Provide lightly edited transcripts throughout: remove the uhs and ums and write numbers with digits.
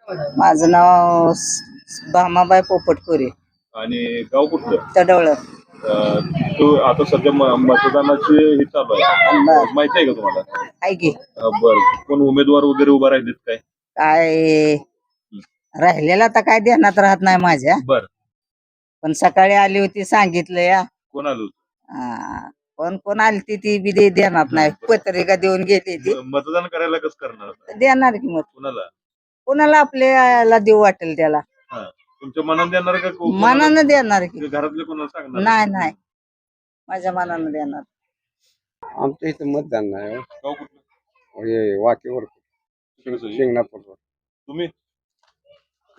माझं नाव भामाबाई पोपटपुरे. आणि गाव कुठलं? तडवळ. तू आता सध्या मतदानाची हे चालू आहे, माहिती आहे का तुम्हाला? आहे की. बर, कोण उमेदवार वगैरे उभा राहिलेत काय? काय राहिलेला तर काय ध्यानात राहत नाही माझ्या. बर, पण सकाळी आली होती सांगितलं या. कोण आलो? कोण कोण आली ती बी ध्यानात नाही. पत्रिका देऊन गेली ती. मतदान करायला कसं करणार? देणार की मत कुणाला? कोणाला आपल्याला देऊ वाटेल त्याला. तुमच्या मनात देणार का? मनानं देणार की. घरातले कोणाला सांगणार? नाही नाही, माझ्या मनानं देणार. आमच्या इथं मतदान नाही. गाव कुठलं? वाकेवर शिंगणापूर. तुम्ही?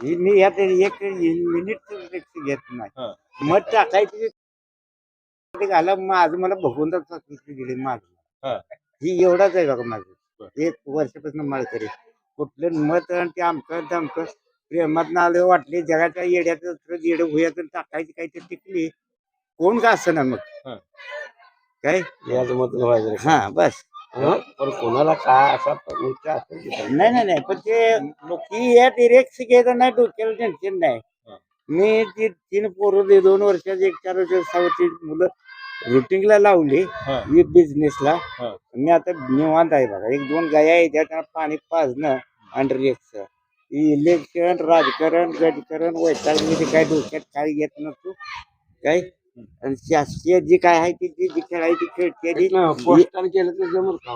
मी यात एक मिनिट घेत नाही. मत टाकायची घाला माझं, मला भगवंता स्वातंत्र्य दिले माझं. ही एवढाच आहे बघा माझं. 1 वर्षापासून मला तरी कुठलं मत आणि ते आमचं प्रेमात आलं वाटले जगाच्या येड्याचं येड भुयाचं टाकायची काही ते टिकली कोण का असं ना मग काय याच मत व्हायचं. हा बस. पण कोणाला काय असा नाही पण ते या डिरेक्ट घ्यायचं नाही, डोक्याला टेन्शन नाही. मी ती 3 पोरं 2 वर्षाची 1 4 वर्षाची 6 वर्षाची मुलं रुटीनला लावली बिझनेसला. मी आता निवांत आहे बघा. 1-2 गाया आहे त्यांना पाणी पाजणं अंडर एक्स. इलेक्शन राजकारण गजकारण वैतागली काय डोक्यात काय येत नसतो काय. आणि शासकीय जी काय आहे ती जी खेळायची खेळते पोस्टाने केलं तर जमल का?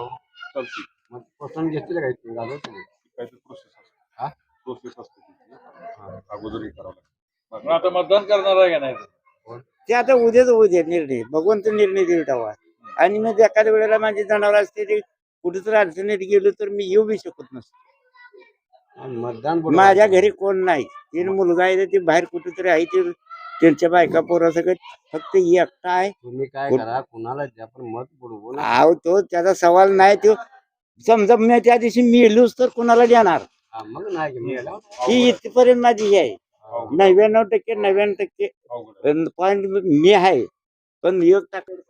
पोस्टाने घेतलेलं काय प्रोसेस असते अगोदर करावं लागतं. आता मतदान करणार आहे का नाही? ते आता उद्या निर्णय भगवंत निर्णय देऊ टावा. आणि मग एखाद्या वेळेला माझी जनावर असते ते कुठेतरी अडचणीत गेलो तर मी येऊ बी शकत नसतो. मतदान माझ्या घरी कोण नाही. 3 मुलगा आहे ते बाहेर कुठेतरी आहे ते त्यांच्या बायका पोरा सगळं फक्त एकटा आहे. तुम्ही काय करा कुणाला द्या पण मत बुडवून आहो तो त्याचा सवाल नाही. तो समजा मी त्या दिवशी मेलोच तर कुणाला देणार मग नाही ही इथपर्यंत माझी ही आहे. 99% पॉईंट मी आहे पण योग टाकायचं.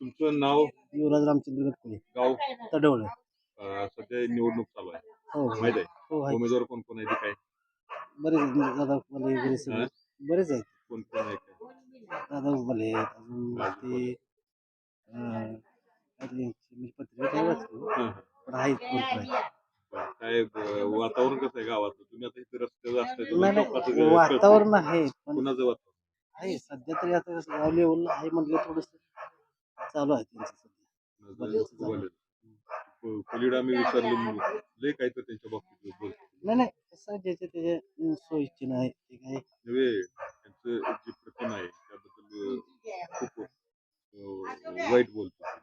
तुमचं नाव? युवराज रामचंद्र गटकुळे, गाव? तडवळ. सध्या निवडणूक चालू आहे, माहित आहे? उमेदवार कोण कोण आहे काय? बरेच दादा वगैरे सगळे बरेच आहेत. कोण कोण आहे काय? दादा उभाले अजून ते पत्रिका काय वाचलो पण आहेत भरपूर आहेत. काय वातावरण कसं आहे गावाचं? तुम्ही आता इथे रस्त्यावर नाही वातावरण आहे पण कुणाचं वातावरण आहे सध्या तरी आता गाव लेवलला आहे म्हटलं थोडस चालू आहे त्यांचं सध्या. पलीड आम्ही विचारलं लय काय तर त्यांच्या बाबतीत बोलतो. नाही कसं ज्याच्या त्याच्या सोयीची नाही ते काय त्यांचं जी प्रतिमा आहे त्याबद्दल खूप वाईट बोलतो.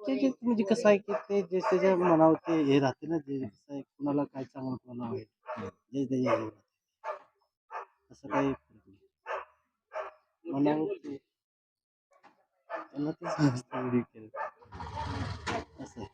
ते म्हणजे कसं आहे की ते जे त्याच्या मनावर ते हे राहते ना. जे कसं आहे कुणाला काय चांगलं कुणाला वाईट जे त्याच्या हे असं काही मनावर ते त्यांना ते समजतं असं आहे.